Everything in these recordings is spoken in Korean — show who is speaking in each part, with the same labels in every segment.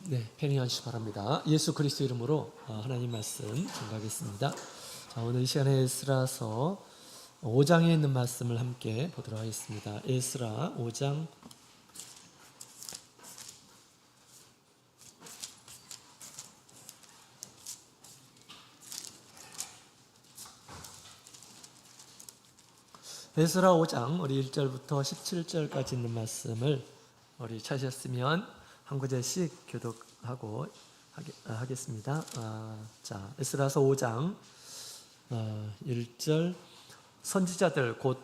Speaker 1: 네, 편히 하시기 바랍니다. 예수 그리스도 이름으로 하나님 말씀 전가하겠습니다. 자, 오늘 이 시간에 에스라서 5장에 있는 말씀을 함께 보도록 하겠습니다. 에스라 5장 에스라 5장 우리 1절부터 17절까지 있는 말씀을 우리 찾으셨으면 한 구절씩 교독하고 하겠습니다. 자, 에스라서 5장 1절 선지자들 곧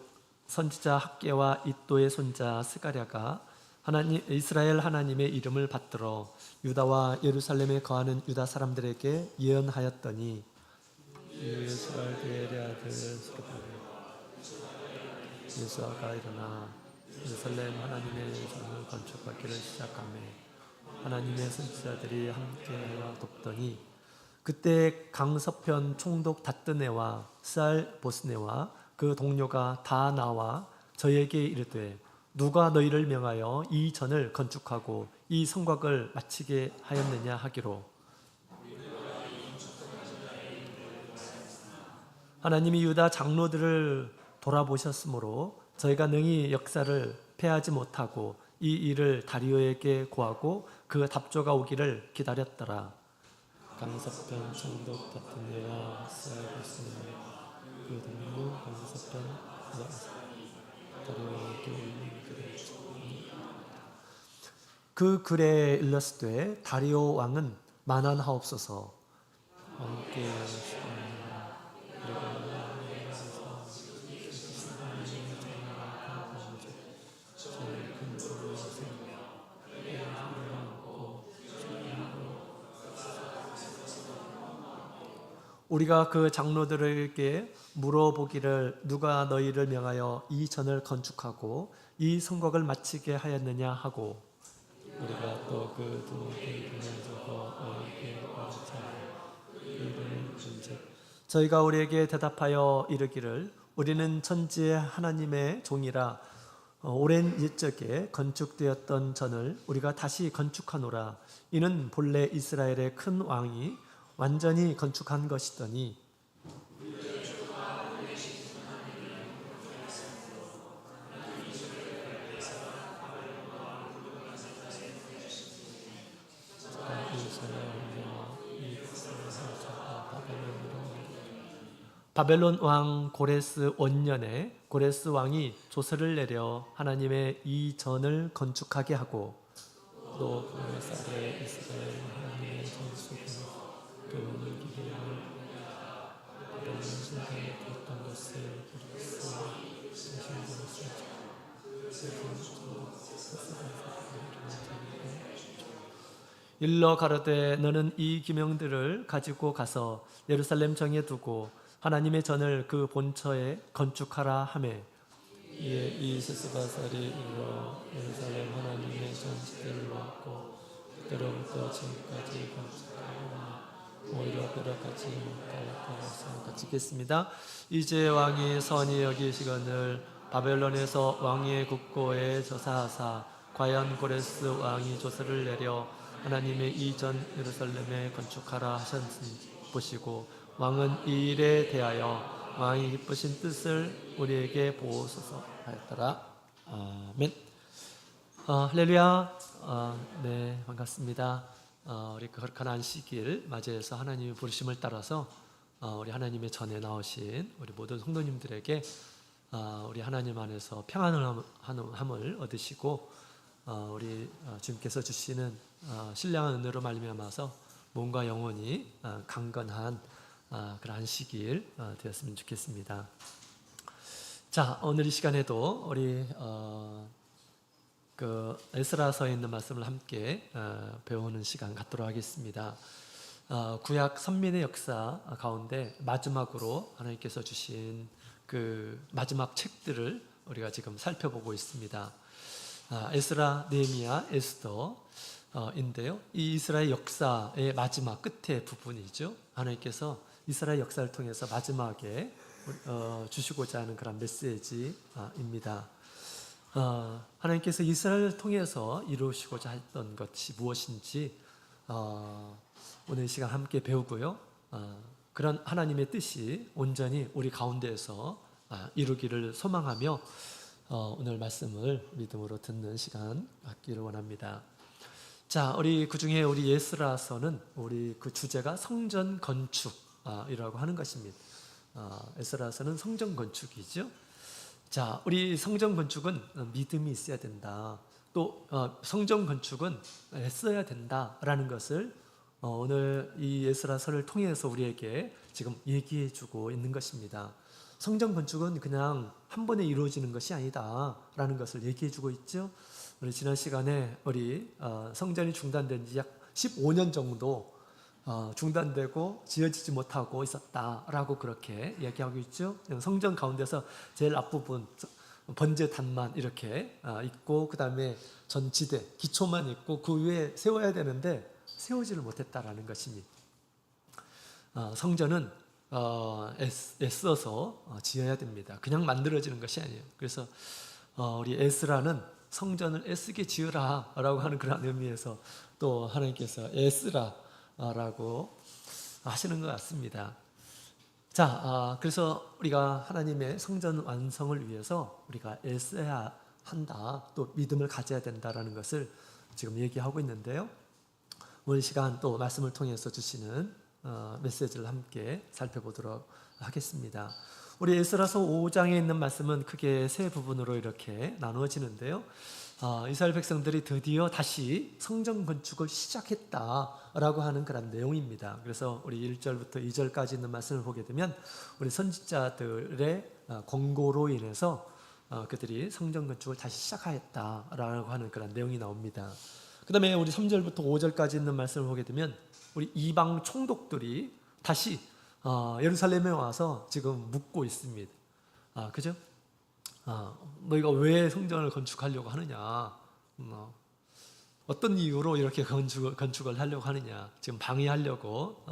Speaker 1: 선지자 학개와 이도의 손자 스가랴가 이스라엘 하나님의 이름을 받들어 유다와 예루살렘에 거하는 유다 사람들에게 예언하였더니 이스라엘의 아들 예수아가 일어나 예루살렘 하나님의 전을 건축하기를 시작하며 하나님의 선지자들이 함께하여 돕더니 그때 강서편 총독 다뜨네와 살 보스네와 그 동료가 다 나와 저에게 이르되 누가 너희를 명하여 이 전을 건축하고 이 성곽을 마치게 하였느냐 하기로 하나님이 유다 장로들을 돌아보셨으므로 저희가 능히 역사를 패하지 못하고 이 일을 다리오에게 고하고 그 답조가 오기를 기다렸더라. 강서편 총독 다트네와 쌀보스네 그 동료 강서편 다리오에게 그 글에 일렀으되 다리오 왕은 만한하옵소서 함께 우리가 그 장로들에게 물어보기를 누가 너희를 명하여 이 전을 건축하고 이 성곽을 마치게 하였느냐 하고 우리가 또 그 저희가 우리에게 대답하여 이르기를 우리는 천지의 하나님의 종이라 오랜 옛적에 건축되었던 전을 우리가 다시 건축하노라. 이는 본래 이스라엘의 큰 왕이 완전히 건축한 것이더니 바벨론 왕 고레스 원년에 고레스 왕이 조서를 내려 하나님의 이 전을 건축하게 하고 또 그날에 이스라엘 하나님의 전수를 일러 가로되 너는 이 기명들을 가지고 가서 예루살렘 정에 두고 하나님의 전을 그 본처에 건축하라 하매 이에 이 세스바살이 일러 예루살렘 하나님의 전시대를 놓고 그때로부터 지금까지 건축하고 오히려 벼락같이 못하였다. 같이 읽겠습니다. 이제 왕이 선히 여기시거늘 바벨론에서 왕의 국고에 저사하사 과연 고레스 왕이 조서를 내려 하나님의 이 전 예루살렘에 건축하라 하셨으니 보시고 왕은 이 일에 대하여 왕이 기쁘신 뜻을 우리에게 보소서 하였더라. 아멘. 할렐루야. 네, 반갑습니다. 우리 거룩한 안식일 맞이해서 하나님의 부르심을 따라서 우리 하나님의 전에 나오신 우리 모든 성도님들에게 우리 하나님 안에서 평안함을 얻으시고 우리 주님께서 주시는 신령한 은혜로 말미암아서 몸과 영혼이 강건한 그런 안식일 되었으면 좋겠습니다. 자, 오늘 이 시간에도 우리 그 에스라서에 있는 말씀을 함께 배우는 시간 갖도록 하겠습니다. 구약 선민의 역사 가운데 마지막으로 하나님께서 주신 그 마지막 책들을 우리가 지금 살펴보고 있습니다. 에스라, 느헤미야, 에스더인데요. 이 이스라엘 역사의 마지막 끝의 부분이죠. 하나님께서 이스라엘 역사를 통해서 마지막에 주시고자 하는 그런 메시지입니다. 하나님께서 이스라엘을 통해서 이루시고자 했던 것이 무엇인지 오늘 이 시간 함께 배우고요. 그런 하나님의 뜻이 온전히 우리 가운데에서 이루기를 소망하며 오늘 말씀을 믿음으로 듣는 시간 갖기를 원합니다. 자, 우리 그 중에 우리 에스라서는 우리 그 주제가 성전 건축이라고 하는 것입니다. 에스라서는 성전 건축이죠. 자, 우리 성전 건축은 믿음이 있어야 된다. 또 성전 건축은 애써야 된다라는 것을 오늘 이 에스라서를 통해서 우리에게 지금 얘기해주고 있는 것입니다. 성전 건축은 그냥 한 번에 이루어지는 것이 아니다라는 것을 얘기해주고 있죠. 우리 지난 시간에 우리 성전이 중단된 지 약 15년 정도 중단되고 지어지지 못하고 있었다라고 그렇게 얘기하고 있죠. 성전 가운데서 제일 앞부분 번제단만 이렇게 있고 그 다음에 전지대 기초만 있고 그 위에 세워야 되는데 세우지를 못했다라는 것입니다. 성전은 애써서 지어야 됩니다. 그냥 만들어지는 것이 아니에요. 그래서 우리 에스라는 성전을 애쓰게 지으라 라고 하는 그런 의미에서 또 하나님께서 애쓰라 라고 하시는 것 같습니다. 자, 그래서 우리가 하나님의 성전 완성을 위해서 우리가 애써야 한다, 또 믿음을 가져야 된다라는 것을 지금 얘기하고 있는데요. 오늘 시간 또 말씀을 통해서 주시는 메시지를 함께 살펴보도록 하겠습니다. 우리 에스라서 5장에 있는 말씀은 크게 세 부분으로 이렇게 나누어지는데요. 이스라엘 백성들이 드디어 다시 성전 건축을 시작했다라고 하는 그런 내용입니다. 그래서 우리 1절부터 2절까지 있는 말씀을 보게 되면 우리 선지자들의 권고로 인해서 그들이 성전 건축을 다시 시작하였다라고 하는 그런 내용이 나옵니다. 그 다음에 우리 3절부터 5절까지 있는 말씀을 보게 되면 우리 이방 총독들이 다시 예루살렘에 와서 지금 묻고 있습니다. 그죠? 너희가 왜 성전을 건축하려고 하느냐? 어떤 이유로 이렇게 건축을 하려고 하느냐? 지금 방해하려고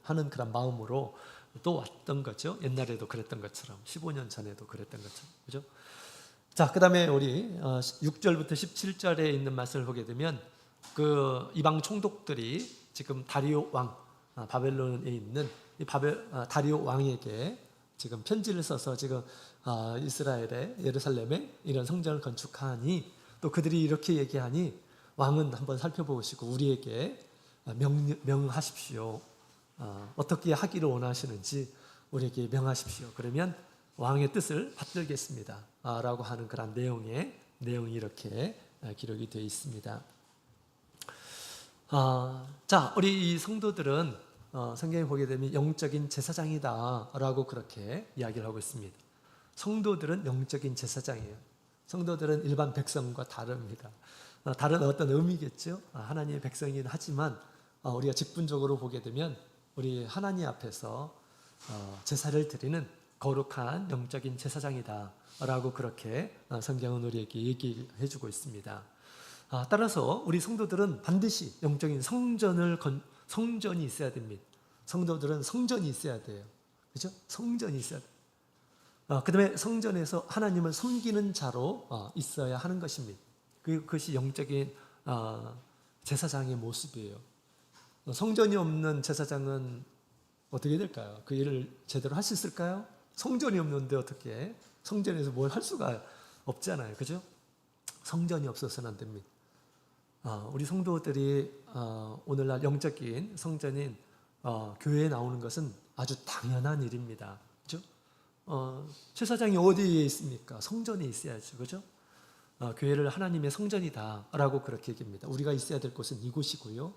Speaker 1: 하는 그런 마음으로 또 왔던 거죠. 옛날에도 그랬던 것처럼 15년 전에도 그랬던 것처럼. 그죠? 자, 그 다음에 우리 6절부터 17절에 있는 말씀을 보게 되면 그 이방 총독들이 지금 다리오 왕, 바벨론에 있는 이 다리오 왕에게 지금 편지를 써서 지금 이스라엘의 예루살렘에 이런 성전을 건축하니 또 그들이 이렇게 얘기하니 왕은 한번 살펴보시고 우리에게 명하십시오. 어떻게 하기를 원하시는지 우리에게 명하십시오. 그러면 왕의 뜻을 받들겠습니다. 라고 하는 그런 내용이 이렇게 기록이 되어 있습니다. 자, 우리 이 성도들은 성경에 보게 되면 영적인 제사장이다 라고 그렇게 이야기를 하고 있습니다. 성도들은 영적인 제사장이에요. 성도들은 일반 백성과 다릅니다. 다른 어떤 의미겠죠. 하나님의 백성이긴 하지만 우리가 직분적으로 보게 되면 우리 하나님 앞에서 제사를 드리는 거룩한 영적인 제사장이다 라고 그렇게 성경은 우리에게 얘기해 주고 있습니다. 따라서 우리 성도들은 반드시 영적인 성전이 있어야 됩니다. 성도들은 성전이 있어야 돼요. 그죠? 성전이 있어야 돼요. 그 다음에 성전에서 하나님을 섬기는 자로 있어야 하는 것입니다. 그것이 영적인 제사장의 모습이에요. 성전이 없는 제사장은 어떻게 될까요? 그 일을 제대로 할 수 있을까요? 성전이 없는데 어떻게 성전에서 뭘 할 수가 없잖아요. 그죠? 성전이 없어서는 안 됩니다. 우리 성도들이 오늘날 영적인 성전인 교회에 나오는 것은 아주 당연한 일입니다. 그죠? 제사장이 어디에 있습니까? 성전에 있어야죠. 그죠? 교회를 하나님의 성전이다라고 그렇게 얘기합니다. 우리가 있어야 될 곳은 이곳이고요.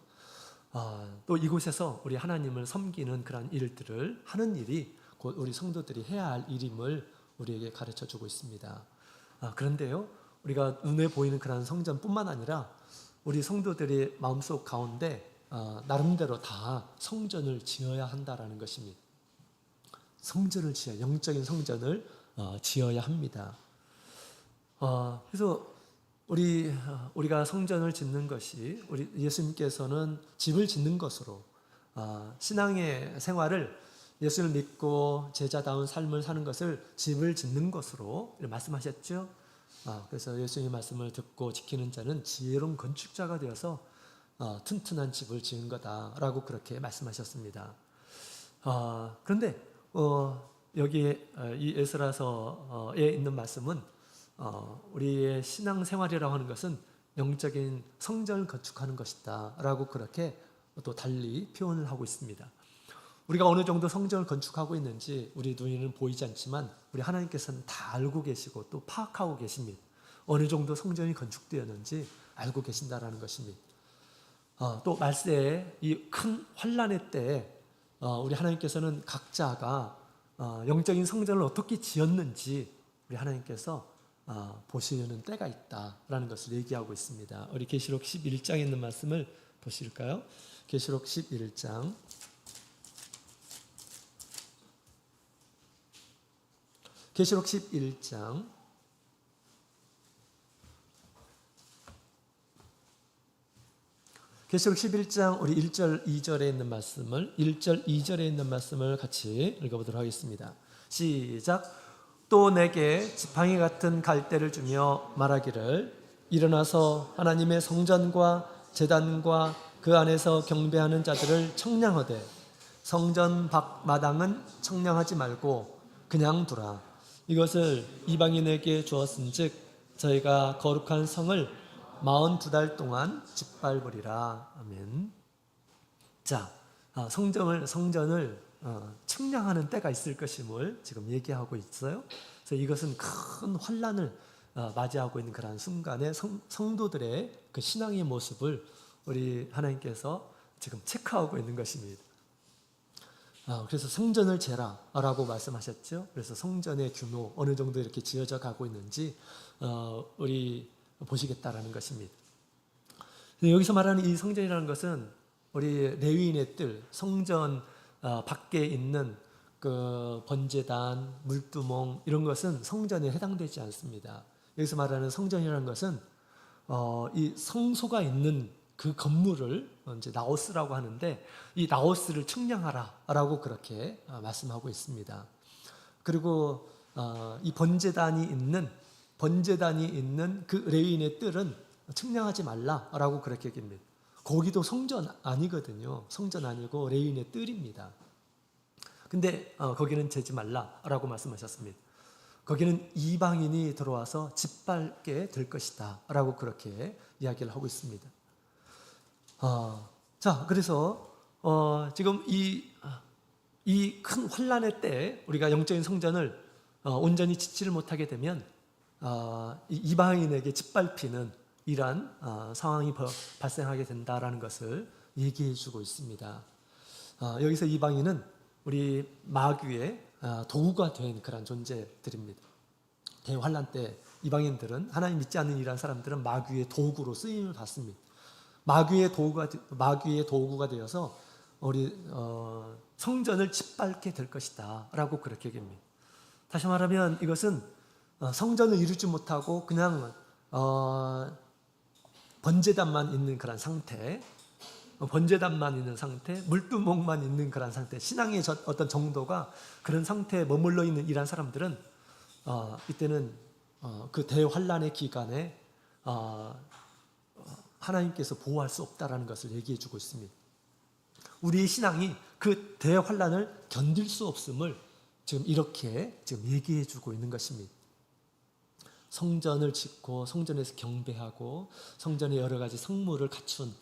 Speaker 1: 또 이곳에서 우리 하나님을 섬기는 그런 일들을 하는 일이 곧 우리 성도들이 해야 할 일임을 우리에게 가르쳐 주고 있습니다. 그런데요, 우리가 눈에 보이는 그런 성전뿐만 아니라 우리 성도들이 마음속 가운데 나름대로 다 성전을 지어야 한다라는 것입니다. 성전을 영적인 성전을 지어야 합니다. 그래서 우리가 성전을 짓는 것이 우리 예수님께서는 집을 짓는 것으로 신앙의 생활을 예수를 믿고 제자다운 삶을 사는 것을 집을 짓는 것으로 말씀하셨죠. 그래서 예수님의 말씀을 듣고 지키는 자는 지혜로운 건축자가 되어서 튼튼한 집을 지은 거다라고 그렇게 말씀하셨습니다. 그런데 여기에 이 에스라서에 있는 말씀은 우리의 신앙생활이라고 하는 것은 영적인 성전을 건축하는 것이다 라고 그렇게 또 달리 표현을 하고 있습니다. 우리가 어느 정도 성전을 건축하고 있는지 우리 눈에는 보이지 않지만 우리 하나님께서는 다 알고 계시고 또 파악하고 계십니다. 어느 정도 성전이 건축되었는지 알고 계신다라는 것입니다. 또 말세의 이 큰 환란의 때에 우리 하나님께서는 각자가 영적인 성전을 어떻게 지었는지 우리 하나님께서 보시려는 때가 있다라는 것을 얘기하고 있습니다. 우리 계시록 11장에 있는 말씀을 보실까요? 계시록 11장 계시록 11장 계시록 11장 우리 1절 2절에 있는 말씀을 1절 2절에 있는 말씀을 같이 읽어보도록 하겠습니다. 시작. 또 내게 지팡이 같은 갈대를 주며 말하기를 일어나서 하나님의 성전과 제단과 그 안에서 경배하는 자들을 청량하되 성전 밖 마당은 청량하지 말고 그냥 두라. 이것을 이방인에게 주었은즉 저희가 거룩한 성을 42달 동안 짓밟으리라. 아멘. 자, 성전을 청량하는 때가 있을 것임을 지금 얘기하고 있어요. 그래서 이것은 큰 환란을 맞이하고 있는 그런 순간에 성도들의 그 신앙의 모습을 우리 하나님께서 지금 체크하고 있는 것입니다. 그래서 성전을 재라라고 말씀하셨죠. 그래서 성전의 규모 어느 정도 이렇게 지어져 가고 있는지 우리 보시겠다라는 것입니다. 여기서 말하는 이 성전이라는 것은 우리 레위인의 뜰, 성전 밖에 있는 그 번제단, 물두멍 이런 것은 성전에 해당되지 않습니다. 여기서 말하는 성전이라는 것은 이 성소가 있는 그 건물을 이제 나오스라고 하는데 이 나오스를 측량하라라고 그렇게 말씀하고 있습니다. 그리고 이 번제단이 있는 그 레위인의 뜰은 측량하지 말라라고 그렇게 얘기합니다. 거기도 성전 아니거든요. 성전 아니고 레위인의 뜰입니다. 근데 거기는 재지 말라라고 말씀하셨습니다. 거기는 이방인이 들어와서 짓밟게 될 것이다 라고 그렇게 이야기를 하고 있습니다. 자, 그래서 지금 이 큰 환란의 때 우리가 영적인 성전을 온전히 짓지를 못하게 되면 이방인에게 짓밟히는 이러한 상황이 발생하게 된다라는 것을 얘기해 주고 있습니다. 여기서 이방인은 우리 마귀의 도구가 된 그런 존재들입니다. 대환란 때 이방인들은 하나님 믿지 않는 이러한 사람들은 마귀의 도구로 쓰임을 받습니다. 마귀의 도구가 되어서 우리 성전을 짓밟게 될 것이다라고 그렇게 얘기합니다. 다시 말하면 이것은 성전을 이루지 못하고 그냥 번제단만 있는 그런 상태, 물두멍만 있는 그런 상태, 신앙의 어떤 정도가 그런 상태에 머물러 있는 이러한 사람들은 이때는 그 대환란의 기간에 하나님께서 보호할 수 없다라는 것을 얘기해 주고 있습니다. 우리의 신앙이 그 대환란을 견딜 수 없음을 지금 이렇게 얘기해 주고 있는 것입니다. 성전을 짓고 성전에서 경배하고 성전에 여러 가지 성물을 갖춘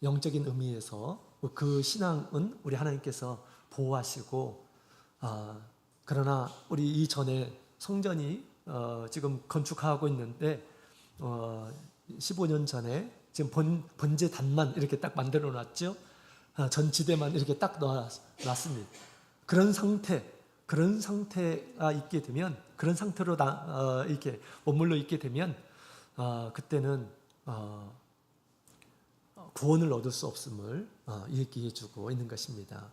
Speaker 1: 영적인 의미에서 그 신앙은 우리 하나님께서 보호하시고 그러나 우리 이전에 성전이 지금 건축하고 있는데 15년 전에 지금 번제단만 이렇게 딱 만들어 놨죠. 전지대만 이렇게 딱 놨습니다. 그런 상태가 있게 되면 그런 상태로 이렇게 머물러 있게 되면 그때는 구원을 얻을 수 없음을 얘기해 주고 있는 것입니다.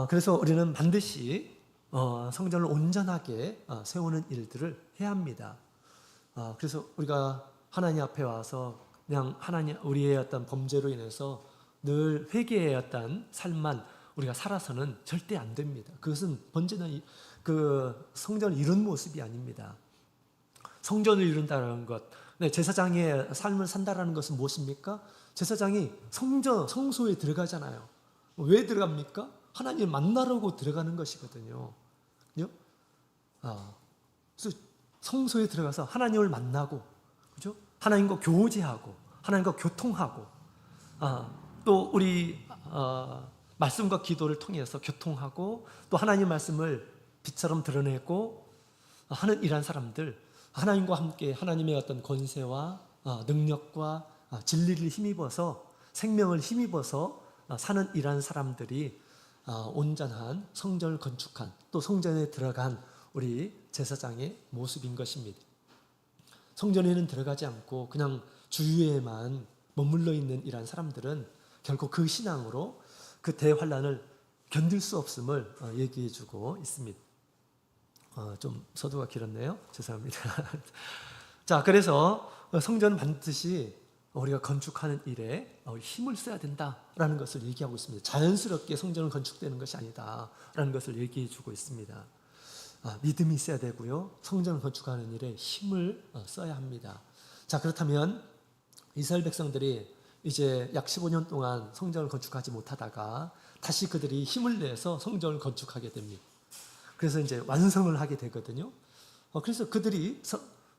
Speaker 1: 그래서 우리는 반드시 성전을 온전하게 세우는 일들을 해야 합니다. 그래서 우리가 하나님 앞에 와서 그냥 우리의 어떤 범죄로 인해서 늘 회개의 어떤 삶만 우리가 살아서는 절대 안 됩니다. 그것은 번제는 그 성전을 이룬 모습이 아닙니다. 성전을 이룬다는 것, 제사장의 삶을 산다라는 것은 무엇입니까? 제사장이 성소에 들어가잖아요. 왜 들어갑니까? 하나님 만나려고 들어가는 것이거든요. 그죠? 그래서 성소에 들어가서 하나님을 만나고, 그죠? 하나님과 교제하고, 하나님과 교통하고, 또 우리 말씀과 기도를 통해서 교통하고, 또 하나님 말씀을 빛처럼 드러내고 하는 이러한 사람들, 하나님과 함께 하나님의 어떤 권세와 능력과 진리를 힘입어서, 생명을 힘입어서 사는 이러한 사람들이 온전한 성전을 건축한, 또 성전에 들어간 우리 제사장의 모습인 것입니다. 성전에는 들어가지 않고 그냥 주위에만 머물러 있는 이러한 사람들은 결코 그 신앙으로 그 대환란을 견딜 수 없음을 얘기해 주고 있습니다. 좀 서두가 길었네요. 죄송합니다. 자, 그래서 성전은 반드시 우리가 건축하는 일에 힘을 써야 된다라는 것을 얘기하고 있습니다. 자연스럽게 성전은 건축되는 것이 아니다라는 것을 얘기해 주고 있습니다. 믿음이 있어야 되고요. 성전을 건축하는 일에 힘을 써야 합니다. 자, 그렇다면 이스라엘 백성들이 이제 약 15년 동안 성전을 건축하지 못하다가 다시 그들이 힘을 내서 성전을 건축하게 됩니다. 그래서 이제 완성을 하게 되거든요. 그래서 그들이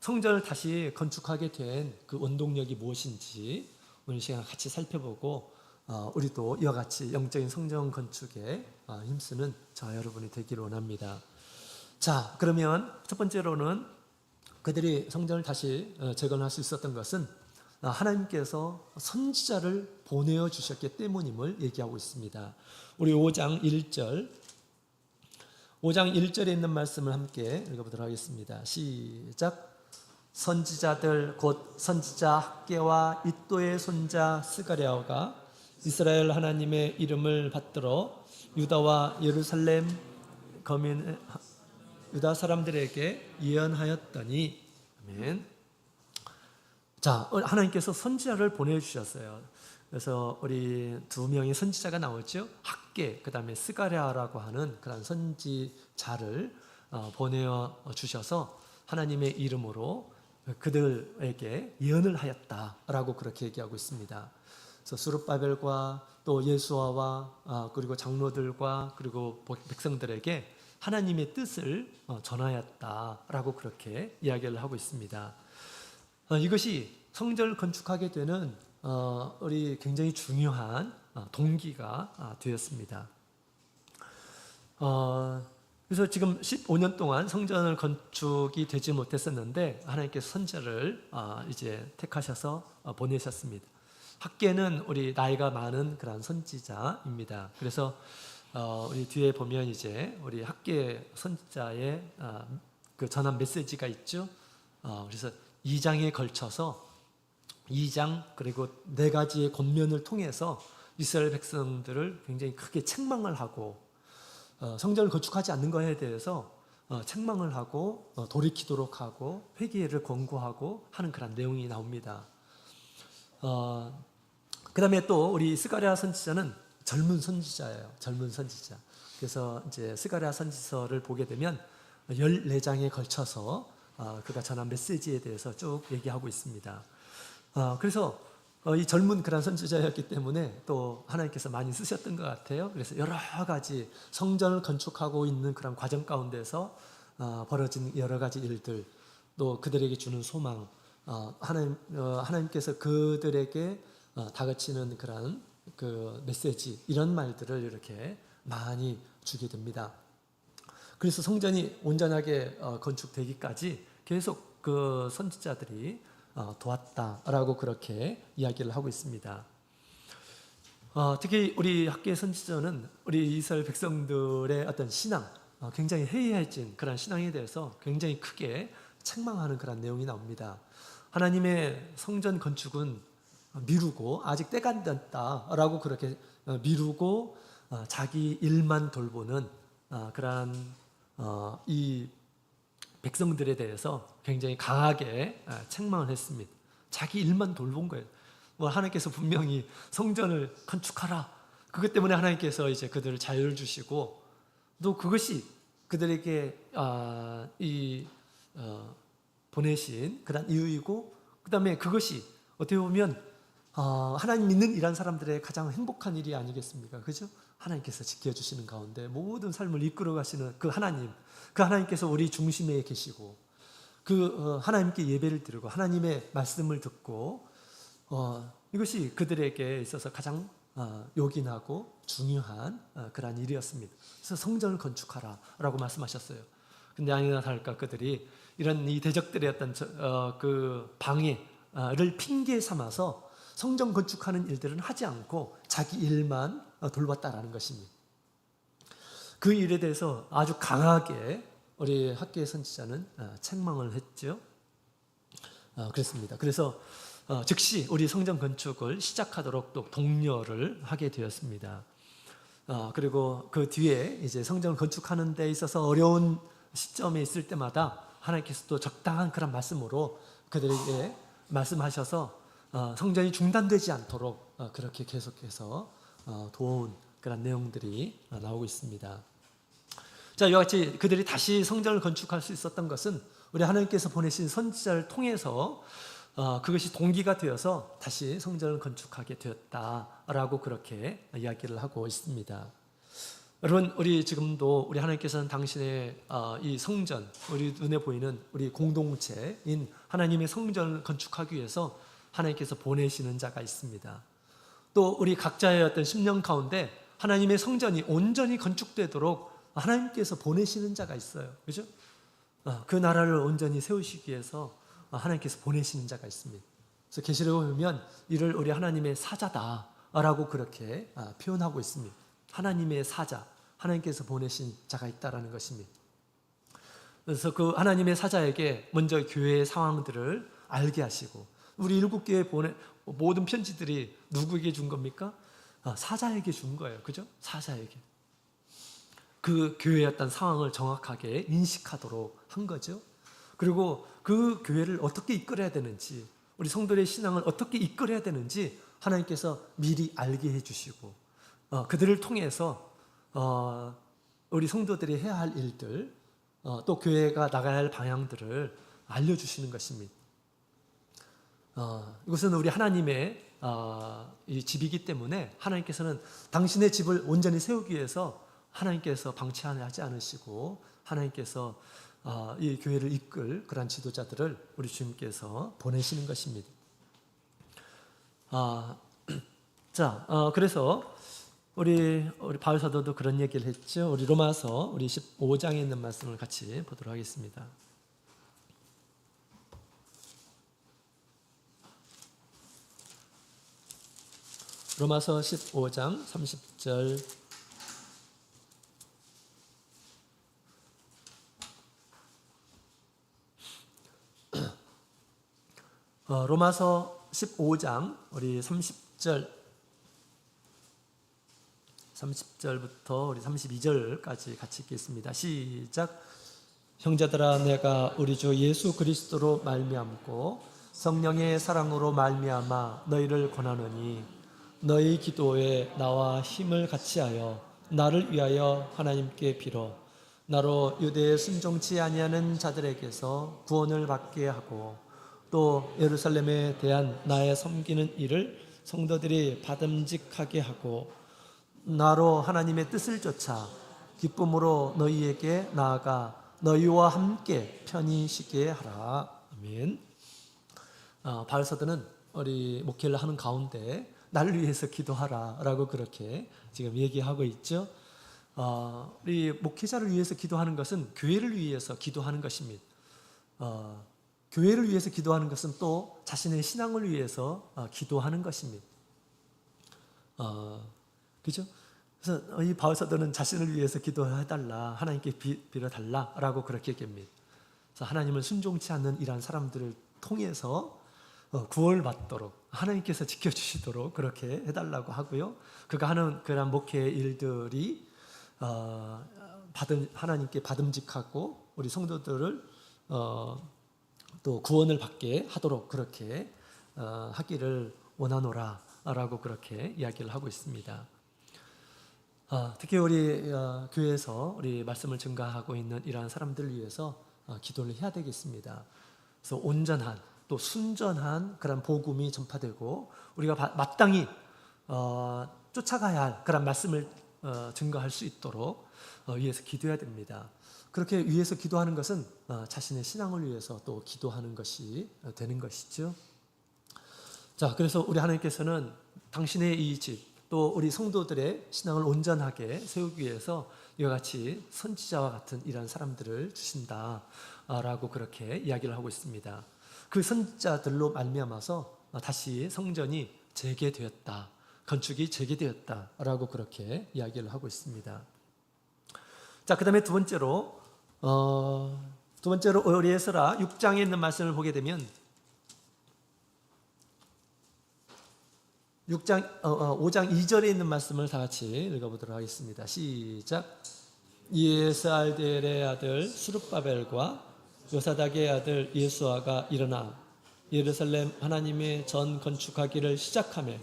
Speaker 1: 성전을 다시 건축하게 된 그 원동력이 무엇인지 오늘 시간 같이 살펴보고 우리도 이와 같이 영적인 성전 건축에 힘쓰는 저와 여러분이 되기를 원합니다. 자, 그러면 첫 번째로는 그들이 성전을 다시 재건할 수 있었던 것은 하나님께서 선지자를 보내어 주셨기 때문임을 얘기하고 있습니다. 우리 5장 1절에 있는 말씀을 함께 읽어보도록 하겠습니다. 시작. 선지자들 곧 선지자 학개와 잇도의 손자 스가랴가 이스라엘 하나님의 이름을 받들어 유다와 예루살렘 거민 유다 사람들에게 예언하였더니, 아멘. 자, 하나님께서 선지자를 보내주셨어요. 그래서 우리 두 명의 선지자가 나오죠. 학개, 그 다음에 스가랴라고 하는 그런 선지자를 보내어 주셔서 하나님의 이름으로 그들에게 예언을 하였다라고 그렇게 얘기하고 있습니다. 그래서 수룹바벨과 또 예수아와 그리고 장로들과 그리고 백성들에게 하나님의 뜻을 전하였다라고 그렇게 이야기를 하고 있습니다. 이것이 성전을 건축하게 되는 우리 굉장히 중요한 동기가 되었습니다. 그래서 지금 15년 동안 성전을 건축이 되지 못했었는데 하나님께서 선지자를 이제 택하셔서 보내셨습니다. 학개는 우리 나이가 많은 그런 선지자입니다. 그래서 우리 뒤에 보면 이제 우리 학개 선지자의 그 전한 메시지가 있죠. 그래서 2장에 걸쳐서 2장 그리고 4가지의 권면을 통해서 이스라엘 백성들을 굉장히 크게 책망을 하고 성전을 건축하지 않는 것에 대해서 책망을 하고 돌이키도록 하고 회개를 권고하고 하는 그런 내용이 나옵니다. 그 다음에 또 우리 스가랴 선지자는 젊은 선지자예요. 젊은 선지자. 그래서 이제 스가랴 선지서를 보게 되면 14장에 걸쳐서 그가 전한 메시지에 대해서 쭉 얘기하고 있습니다. 그래서 이 젊은 그런 선지자였기 때문에 또 하나님께서 많이 쓰셨던 것 같아요. 그래서 여러 가지 성전을 건축하고 있는 그런 과정 가운데서 벌어진 여러 가지 일들, 또 그들에게 주는 소망, 하나님께서 그들에게 다그치는 그런 그 메시지, 이런 말들을 이렇게 많이 주게 됩니다. 그래서 성전이 온전하게 건축되기까지 계속 그 선지자들이 도왔다라고 그렇게 이야기를 하고 있습니다. 특히 우리 학개 선지자는 우리 이스라엘 백성들의 어떤 신앙, 굉장히 해이해진 그런 신앙에 대해서 굉장히 크게 책망하는 그런 내용이 나옵니다. 하나님의 성전 건축은 미루고 아직 때가 안 됐다라고 그렇게 미루고 자기 일만 돌보는 그런 이 백성들에 대해서 굉장히 강하게 책망을 했습니다. 자기 일만 돌본 거예요. 하나님께서 분명히 성전을 건축하라. 그것 때문에 하나님께서 이제 그들을 자유를 주시고 또 그것이 그들에게 보내신 그런 이유이고, 그 다음에 그것이 어떻게 보면 하나님 믿는 이런 사람들의 가장 행복한 일이 아니겠습니까? 그죠? 하나님께서 지켜주시는 가운데 모든 삶을 이끌어 가시는 그 하나님, 그 하나님께서 우리 중심에 계시고 하나님께 예배를 드리고 하나님의 말씀을 듣고 이것이 그들에게 있어서 가장 요긴하고 중요한 그러한 일이었습니다. 그래서 성전을 건축하라라고 말씀하셨어요. 근데 아니나 다를까 그들이 이런 이 대적들의 어떤 그 방해를 핑계 삼아서 성전 건축하는 일들은 하지 않고 자기 일만 돌봤다라는 것입니다. 그 일에 대해서 아주 강하게 우리 학교의 선지자는 책망을 했죠. 그렇습니다. 그래서 즉시 우리 성전 건축을 시작하도록 또 독려를 하게 되었습니다. 그리고 그 뒤에 이제 성전을 건축하는 데 있어서 어려운 시점에 있을 때마다 하나님께서 또 적당한 그런 말씀으로 그들에게 말씀하셔서 성전이 중단되지 않도록 그렇게 계속해서 도운 그런 내용들이 나오고 있습니다. 자, 이와 같이 그들이 다시 성전을 건축할 수 있었던 것은 우리 하나님께서 보내신 선지자를 통해서 그것이 동기가 되어서 다시 성전을 건축하게 되었다라고 그렇게 이야기를 하고 있습니다. 여러분, 우리 지금도 우리 하나님께서는 당신의 이 성전, 우리 눈에 보이는 우리 공동체인 하나님의 성전을 건축하기 위해서 하나님께서 보내시는 자가 있습니다. 또 우리 각자의 어떤 심령 가운데 하나님의 성전이 온전히 건축되도록 하나님께서 보내시는 자가 있어요. 그죠? 그 나라를 온전히 세우시기 위해서 하나님께서 보내시는 자가 있습니다. 그래서 계시록에 보면 이를 우리 하나님의 사자다라고 그렇게 표현하고 있습니다. 하나님의 사자, 하나님께서 보내신 자가 있다라는 것입니다. 그래서 그 하나님의 사자에게 먼저 교회의 상황들을 알게 하시고 우리 일곱 교회에 보낸 모든 편지들이 누구에게 준 겁니까? 사자에게 준 거예요. 그죠? 사자에게. 그 교회의 어떤 상황을 정확하게 인식하도록 한 거죠. 그리고 그 교회를 어떻게 이끌어야 되는지, 우리 성도의 신앙을 어떻게 이끌어야 되는지 하나님께서 미리 알게 해주시고 그들을 통해서 우리 성도들이 해야 할 일들, 또 교회가 나가야 할 방향들을 알려주시는 것입니다. 이것은 우리 하나님의 이 집이기 때문에 하나님께서는 당신의 집을 온전히 세우기 위해서 하나님께서 방치하지 않으시고 하나님께서 이 교회를 이끌 그러한 지도자들을 우리 주님께서 보내시는 것입니다. 그래서 우리 바울 사도도 그런 얘기를 했죠. 우리 로마서 우리 15장에 있는 말씀을 같이 보도록 하겠습니다. 로마서 15장 30절 로마서 15장 우리 30절부터 우리 32절까지 같이 읽겠습니다. 시작. 형제들아, 내가 우리 주 예수 그리스도로 말미암고 성령의 사랑으로 말미암아 너희를 권하노니 너희 기도에 나와 힘을 같이하여 나를 위하여 하나님께 빌어 나로 유대에 순종치 아니하는 자들에게서 구원을 받게 하고 또 예루살렘에 대한 나의 섬기는 일을 성도들이 받음직하게 하고 나로 하나님의 뜻을 쫓아 기쁨으로 너희에게 나아가 너희와 함께 편히 쉬게 하라. 아멘. 바울 사도는 우리 목회를 하는 가운데 나를 위해서 기도하라라고 그렇게 지금 얘기하고 있죠. 우리 목회자를 위해서 기도하는 것은 교회를 위해서 기도하는 것입니다. 교회를 위해서 기도하는 것은 또 자신의 신앙을 위해서 기도하는 것입니다. 그죠? 그래서 이 바울 사도는 자신을 위해서 기도해달라, 하나님께 빌어달라라고 그렇게 얘기합니다. 그래서 하나님을 순종치 않는 이러한 사람들을 통해서 구원을 받도록 하나님께서 지켜주시도록 그렇게 해달라고 하고요. 그가 하는 그런 목회의 일들이 하나님께 받음직하고 우리 성도들을 또 구원을 받게 하도록 그렇게 하기를 원하노라라고 그렇게 이야기를 하고 있습니다. 특히 우리 교회에서 우리 말씀을 증가하고 있는 이러한 사람들을 위해서 기도를 해야 되겠습니다. 그래서 온전한 또 순전한 그런 복음이 전파되고 우리가 마땅히 쫓아가야 할 그런 말씀을 증거할 수 있도록 위해서 기도해야 됩니다. 그렇게 위해서 기도하는 것은 자신의 신앙을 위해서 또 기도하는 것이 되는 것이죠. 자, 그래서 우리 하나님께서는 당신의 이 집, 또 우리 성도들의 신앙을 온전하게 세우기 위해서 이와 같이 선지자와 같은 이런 사람들을 주신다라고 그렇게 이야기를 하고 있습니다. 그 선지자들로 말미암아서 다시 성전이 재개되었다, 건축이 재개되었다라고 그렇게 이야기를 하고 있습니다. 자, 그 다음에 두 번째로 우리 에스라 6장에 있는 말씀을 보게 되면 5장 2절에 있는 말씀을 다 같이 읽어보도록 하겠습니다. 시작. 이에스알델의 아들 수룹바벨과 요사닥의 아들 예수아가 일어나 예루살렘 하나님의 전 건축하기를 시작하며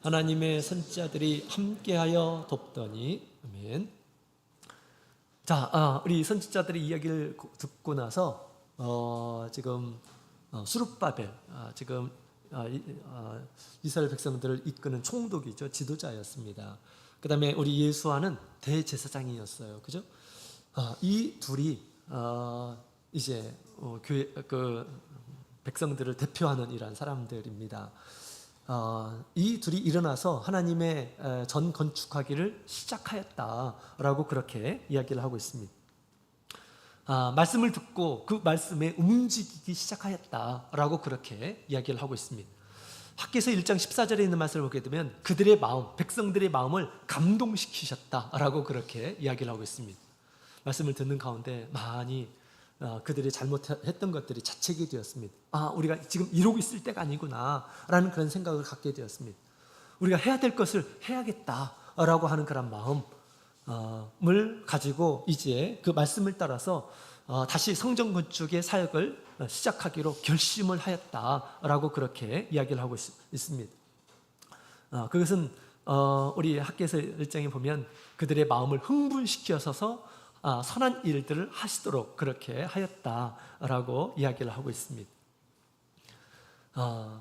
Speaker 1: 하나님의 선지자들이 함께하여 돕더니. 아멘. 자, 우리 선지자들의 이야기를 듣고 나서 지금 수룹바벨, 지금 이스라엘 백성들을 이끄는 총독이죠. 지도자였습니다. 그 다음에 우리 예수아는 대제사장이었어요. 그죠? 이 둘이 이제 교회 백성들을 대표하는 이러한 사람들입니다. 이 둘이 일어나서 하나님의 전 건축하기를 시작하였다라고 그렇게 이야기를 하고 있습니다. 말씀을 듣고 그 말씀에 움직이기 시작하였다라고 그렇게 이야기를 하고 있습니다. 학개서 1장 14절에 있는 말씀을 보게 되면 그들의 마음, 백성들의 마음을 감동시키셨다라고 그렇게 이야기를 하고 있습니다. 말씀을 듣는 가운데 많이 그들이 잘못했던 것들이 자책이 되었습니다. 우리가 지금 이러고 있을 때가 아니구나 라는 그런 생각을 갖게 되었습니다. 우리가 해야 될 것을 해야겠다라고 하는 그런 마음을 가지고 이제 그 말씀을 따라서 다시 성전 건축의 사역을 시작하기로 결심을 하였다라고 그렇게 이야기를 하고 있습니다. 그것은 우리 학개서 1장에 보면 그들의 마음을 흥분시켜서 선한 일들을 하시도록 그렇게 하였다라고 이야기를 하고 있습니다.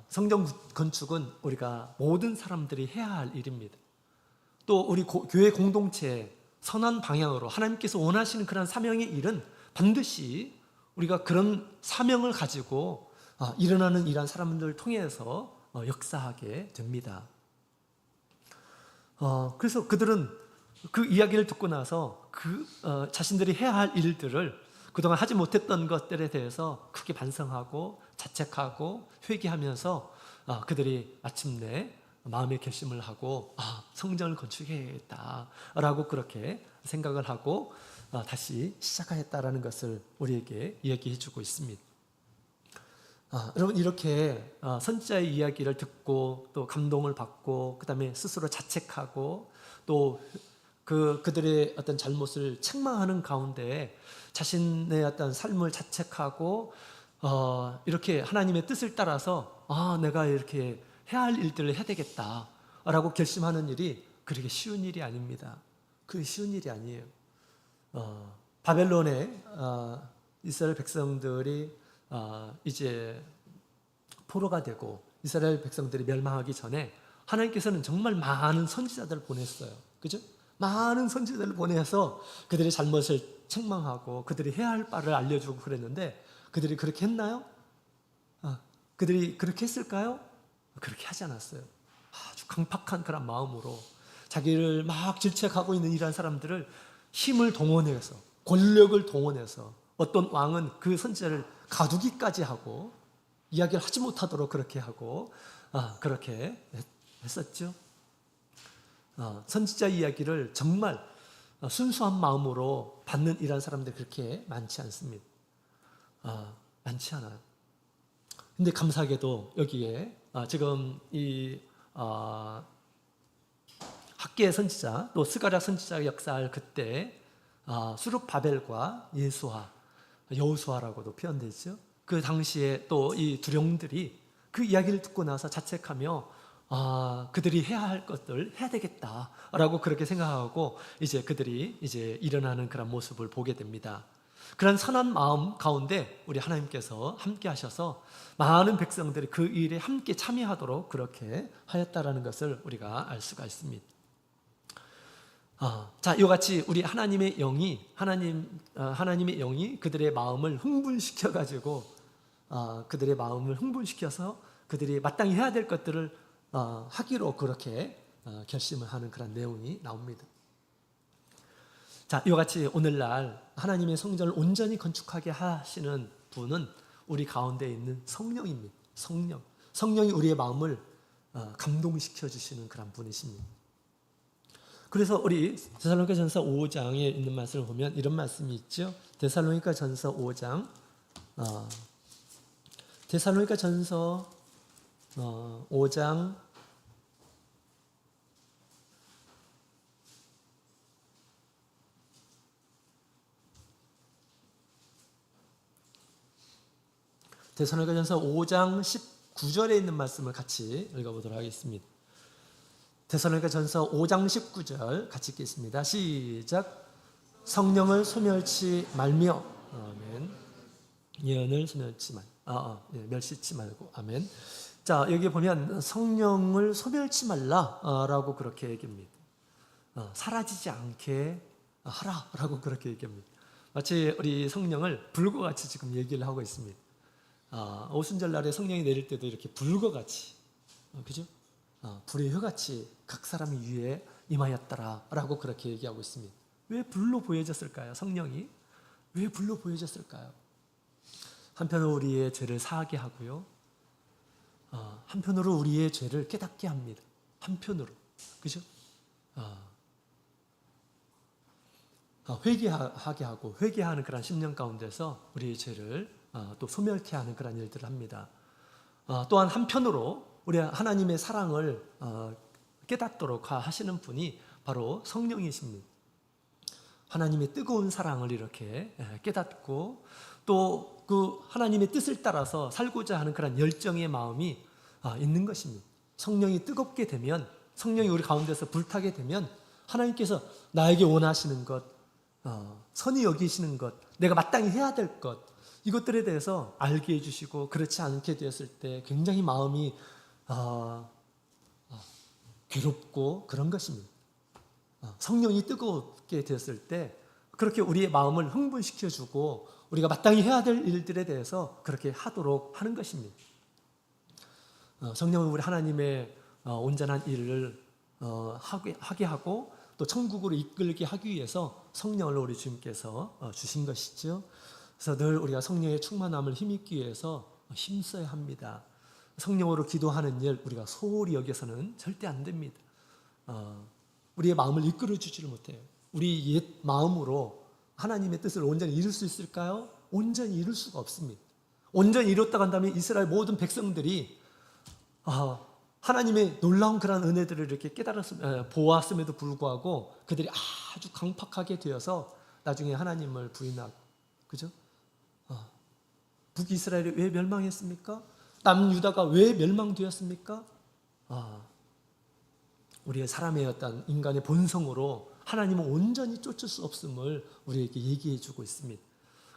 Speaker 1: 성전 건축은 우리가 모든 사람들이 해야 할 일입니다. 또 우리 교회 공동체의 선한 방향으로 하나님께서 원하시는 그런 사명의 일은 반드시 우리가 그런 사명을 가지고 일어나는 이러한 사람들을 통해서 역사하게 됩니다. 그래서 그들은 그 이야기를 듣고 나서 자신들이 해야 할 일들을 그동안 하지 못했던 것들에 대해서 크게 반성하고 자책하고 회개하면서 그들이 마침내 마음의 결심을 하고 성전을 건축해야겠다라고 그렇게 생각을 하고 다시 시작하였다라는 것을 우리에게 이야기해 주고 있습니다. 여러분, 이렇게 선지자의 이야기를 듣고 또 감동을 받고 그 다음에 스스로 자책하고 또 그들의 어떤 잘못을 책망하는 가운데 자신의 어떤 삶을 자책하고 이렇게 하나님의 뜻을 따라서 내가 이렇게 해야 할 일들을 해야 되겠다라고 결심하는 일이 그렇게 쉬운 일이 아닙니다. 그게 쉬운 일이 아니에요. 바벨론의 이스라엘 백성들이 이제 포로가 되고 이스라엘 백성들이 멸망하기 전에 하나님께서는 정말 많은 선지자들을 보냈어요. 그죠? 많은 선지자들을 보내서 그들의 잘못을 책망하고 그들이 해야 할 바를 알려주고 그랬는데 그들이 그렇게 했나요? 그들이 그렇게 했을까요? 그렇게 하지 않았어요. 아주 강팍한 그런 마음으로 자기를 막 질책하고 있는 이러한 사람들을 힘을 동원해서 권력을 동원해서 어떤 왕은 그 선지자를 가두기까지 하고 이야기를 하지 못하도록 그렇게 하고 그렇게 했었죠. 선지자 이야기를 정말 순수한 마음으로 받는 이런 사람들이 그렇게 많지 않습니다. 많지 않아요. 근데 감사하게도 여기에 지금 이 학개의 선지자 또 스가랴 선지자가 역사할 그때 수룹바벨과 예수아, 여호수아라고도 표현되죠. 그 당시에 또 이 두령들이 그 이야기를 듣고 나서 자책하며 그들이 해야 할 것들 해야 되겠다라고 그렇게 생각하고 이제 그들이 이제 일어나는 그런 모습을 보게 됩니다. 그런 선한 마음 가운데 우리 하나님께서 함께 하셔서 많은 백성들이 그 일에 함께 참여하도록 그렇게 하였다라는 것을 우리가 알 수가 있습니다. 자, 이와 같이 우리 하나님의 영이 하나님의 영이 그들의 마음을 흥분시켜 가지고 그들의 마음을 흥분시켜서 그들이 마땅히 해야 될 것들을 하기로 그렇게 결심을 하는 그런 내용이 나옵니다. 자, 이와 같이 오늘날 하나님의 성전을 온전히 건축하게 하시는 분은 우리 가운데 있는 성령입니다. 성령이 우리의 마음을 감동시켜 주시는 그런 분이십니다. 그래서 우리 데살로니가전서 5장에 있는 말씀을 보면 이런 말씀이 있죠. 데살로니가전서 5장 데살로니가전서 5장 19절에 있는 말씀을 같이 읽어보도록 하겠습니다. 데살로니가전서 5장 19절 같이 읽겠습니다. 시작. 성령을 소멸치 말며 아멘. 예언을 멸시치 말고 아멘. 자, 여기 보면 성령을 소멸치 말라라고 그렇게 얘기합니다. 사라지지 않게 하라라고 그렇게 얘기합니다. 마치 우리 성령을 불과 같이 지금 얘기를 하고 있습니다. 오순절 날에 성령이 내릴 때도 이렇게 불과 같이, 그죠? 불의 혀같이 각 사람 위에 임하였더라라고 그렇게 얘기하고 있습니다. 왜 불로 보여졌을까요? 성령이 왜 불로 보여졌을까요? 한편으로 우리의 죄를 사하게 하고요. 한편으로 우리의 죄를 깨닫게 합니다. 한편으로, 그죠? 회개하게 하고 회개하는 그런 심령 가운데서 우리의 죄를 또 소멸케 하는 그런 일들을 합니다. 또한 한편으로 우리 하나님의 사랑을 깨닫도록 하시는 분이 바로 성령이십니다. 하나님의 뜨거운 사랑을 이렇게 깨닫고 또 그 하나님의 뜻을 따라서 살고자 하는 그런 열정의 마음이 있는 것입니다. 성령이 뜨겁게 되면, 성령이 우리 가운데서 불타게 되면 하나님께서 나에게 원하시는 것, 선히 여기시는 것, 내가 마땅히 해야 될 것, 이것들에 대해서 알게 해주시고, 그렇지 않게 되었을 때 굉장히 마음이 괴롭고 그런 것입니다. 성령이 뜨겁게 되었을 때 그렇게 우리의 마음을 흥분시켜주고 우리가 마땅히 해야 될 일들에 대해서 그렇게 하도록 하는 것입니다. 성령은 우리 하나님의 온전한 일을 하게 하고 또 천국으로 이끌게 하기 위해서 성령을 우리 주님께서 주신 것이죠. 그래서 늘 우리가 성령의 충만함을 힘입기 위해서 힘써야 합니다. 성령으로 기도하는 일 우리가 소홀히 여겨서는 절대 안 됩니다. 우리의 마음을 이끌어 주지를 못해요. 우리 옛 마음으로 하나님의 뜻을 온전히 이룰 수 있을까요? 온전히 이룰 수가 없습니다. 온전히 이뤘다고 한다면 이스라엘 모든 백성들이 하나님의 놀라운 그런 은혜들을 이렇게 보았음에도 불구하고 그들이 아주 강팍하게 되어서 나중에 하나님을 부인하고, 그죠? 북이스라엘이 왜 멸망했습니까? 남유다가 왜 멸망되었습니까? 우리의 사람의 어떤 인간의 본성으로 하나님은 온전히 쫓을 수 없음을 우리에게 얘기해 주고 있습니다.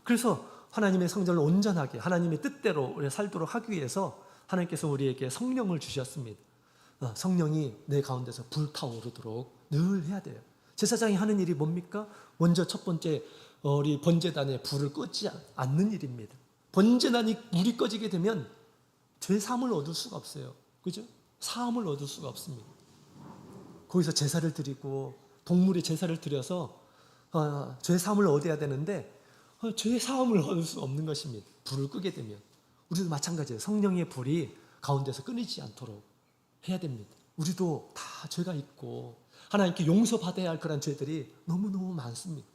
Speaker 1: 그래서 하나님의 성전을 온전하게 하나님의 뜻대로 우리가 살도록 하기 위해서 하나님께서 우리에게 성령을 주셨습니다. 성령이 내 가운데서 불타오르도록 늘 해야 돼요. 제사장이 하는 일이 뭡니까? 먼저 첫 번째 우리 번제단에 불을 끄지 않는 일입니다. 번제단이 불이 꺼지게 되면 죄 사함을 얻을 수가 없어요. 그죠? 사함을 얻을 수가 없습니다. 거기서 제사를 드리고 동물의 제사를 드려서 죄 사함을 얻어야 되는데 죄 사함을 얻을 수 없는 것입니다. 불을 끄게 되면 우리도 마찬가지예요. 성령의 불이 가운데서 끊이지 않도록 해야 됩니다. 우리도 다 죄가 있고 하나님께 용서받아야 할 그런 죄들이 너무너무 많습니다.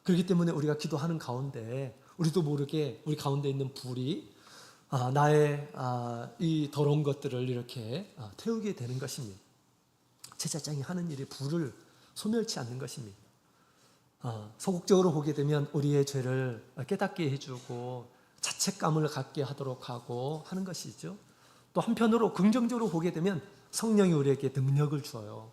Speaker 1: 그렇기 때문에 우리가 기도하는 가운데 우리도 모르게 우리 가운데 있는 불이 나의 이 더러운 것들을 이렇게 태우게 되는 것입니다. 제사장이 하는 일이 불을 소멸치 않는 것입니다. 소극적으로 보게 되면 우리의 죄를 깨닫게 해주고 자책감을 갖게 하도록 하고 하는 것이죠. 또 한편으로 긍정적으로 보게 되면 성령이 우리에게 능력을 주어요.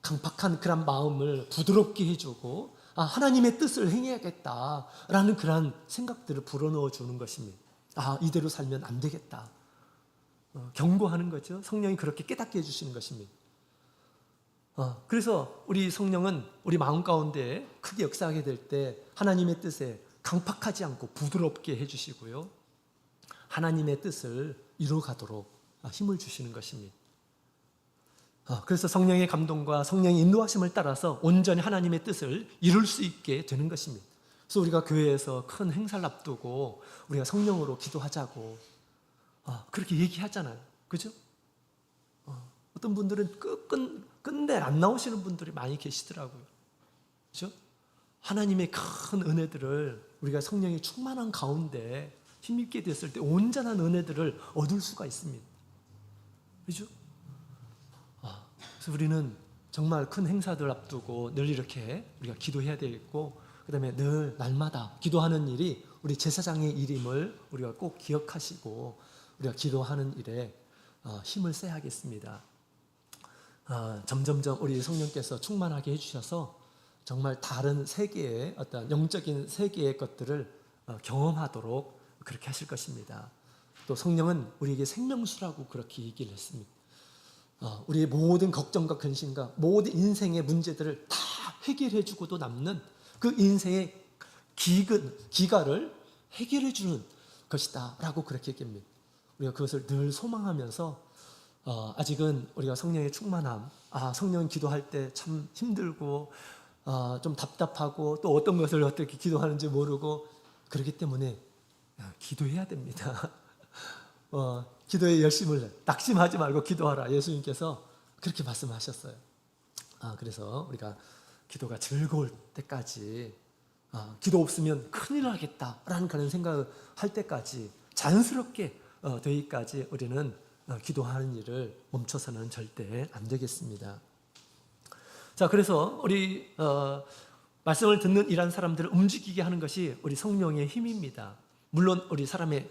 Speaker 1: 강팍한 그런 마음을 부드럽게 해주고 하나님의 뜻을 행해야겠다라는 그러한 생각들을 불어넣어 주는 것입니다. 이대로 살면 안 되겠다. 경고하는 거죠. 성령이 그렇게 깨닫게 해주시는 것입니다. 그래서 우리 성령은 우리 마음 가운데 크게 역사하게 될 때 하나님의 뜻에 강팍하지 않고 부드럽게 해주시고요. 하나님의 뜻을 이루어가도록 힘을 주시는 것입니다. 그래서 성령의 감동과 성령의 인도하심을 따라서 온전히 하나님의 뜻을 이룰 수 있게 되는 것입니다. 그래서 우리가 교회에서 큰 행사를 앞두고 우리가 성령으로 기도하자고 그렇게 얘기하잖아요. 그죠? 어떤 분들은 끝내 안 나오시는 분들이 많이 계시더라고요. 그죠? 하나님의 큰 은혜들을 우리가 성령이 충만한 가운데 힘있게 됐을 때 온전한 은혜들을 얻을 수가 있습니다. 그죠? 그래서 우리는 정말 큰 행사들 앞두고 늘 이렇게 우리가 기도해야 되겠고, 그 다음에 늘 날마다 기도하는 일이 우리 제사장의 일임을 우리가 꼭 기억하시고 우리가 기도하는 일에 힘을 써야겠습니다. 점점점 우리 성령께서 충만하게 해주셔서 정말 다른 세계의 어떤 영적인 세계의 것들을 경험하도록 그렇게 하실 것입니다. 또 성령은 우리에게 생명수라고 그렇게 얘기를 했습니다. 우리의 모든 걱정과 근심과 모든 인생의 문제들을 다 해결해주고도 남는 그 인생의 기가를 해결해주는 것이다 라고 그렇게 얘기합니다. 우리가 그것을 늘 소망하면서 아직은 우리가 성령의 충만함, 성령 기도할 때 참 힘들고 좀 답답하고 또 어떤 것을 어떻게 기도하는지 모르고 그렇기 때문에 기도해야 됩니다. 기도에 열심을 낙심하지 말고 기도하라. 예수님께서 그렇게 말씀하셨어요. 그래서 우리가 기도가 즐거울 때까지 기도 없으면 큰일 나겠다라는 그런 생각을 할 때까지 자연스럽게 되기까지 우리는 기도하는 일을 멈춰서는 절대 안 되겠습니다. 자, 그래서 우리 말씀을 듣는 이런 사람들을 움직이게 하는 것이 우리 성령의 힘입니다. 물론 우리 사람의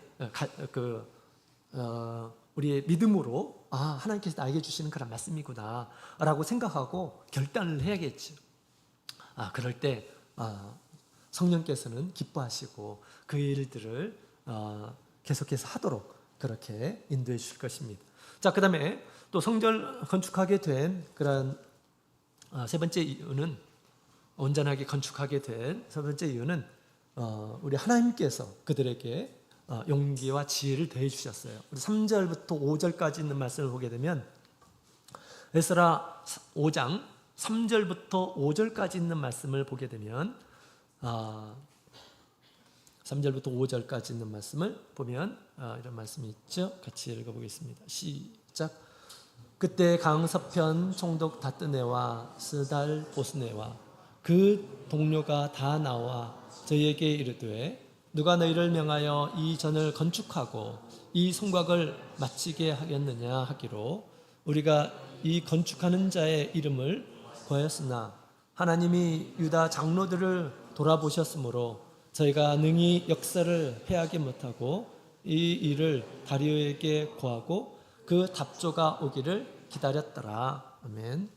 Speaker 1: 우리의 믿음으로 하나님께서 나에게 주시는 그런 말씀이구나 라고 생각하고 결단을 해야겠죠. 그럴 때 성령께서는 기뻐하시고 그 일들을 계속해서 하도록 그렇게 인도해 주실 것입니다. 자, 그 다음에 또 성전을 건축하게 된 그런 세 번째 이유는, 온전하게 건축하게 된 세 번째 이유는 우리 하나님께서 그들에게 용기와 지혜를 더해 주셨어요. 우리 3절부터 5절까지 있는 말씀을 보게 되면 에스라 5장 3절부터 5절까지 있는 말씀을 보게 되면 3절부터 5절까지 있는 말씀을 보면 이런 말씀이 있죠. 같이 읽어보겠습니다. 시작. 그때 강서편 총독 다뜨네와 스달 보스네와 그 동료가 다 나와 저희에게 이르되 누가 너희를 명하여 이 전을 건축하고 이 성곽을 마치게 하겠느냐 하기로 우리가 이 건축하는 자의 이름을 구하였으나 하나님이 유다 장로들을 돌아보셨으므로 저희가 능히 역사를 패하게 못하고 이 일을 다리오에게 구하고 그 답조가 오기를 기다렸더라. 아멘.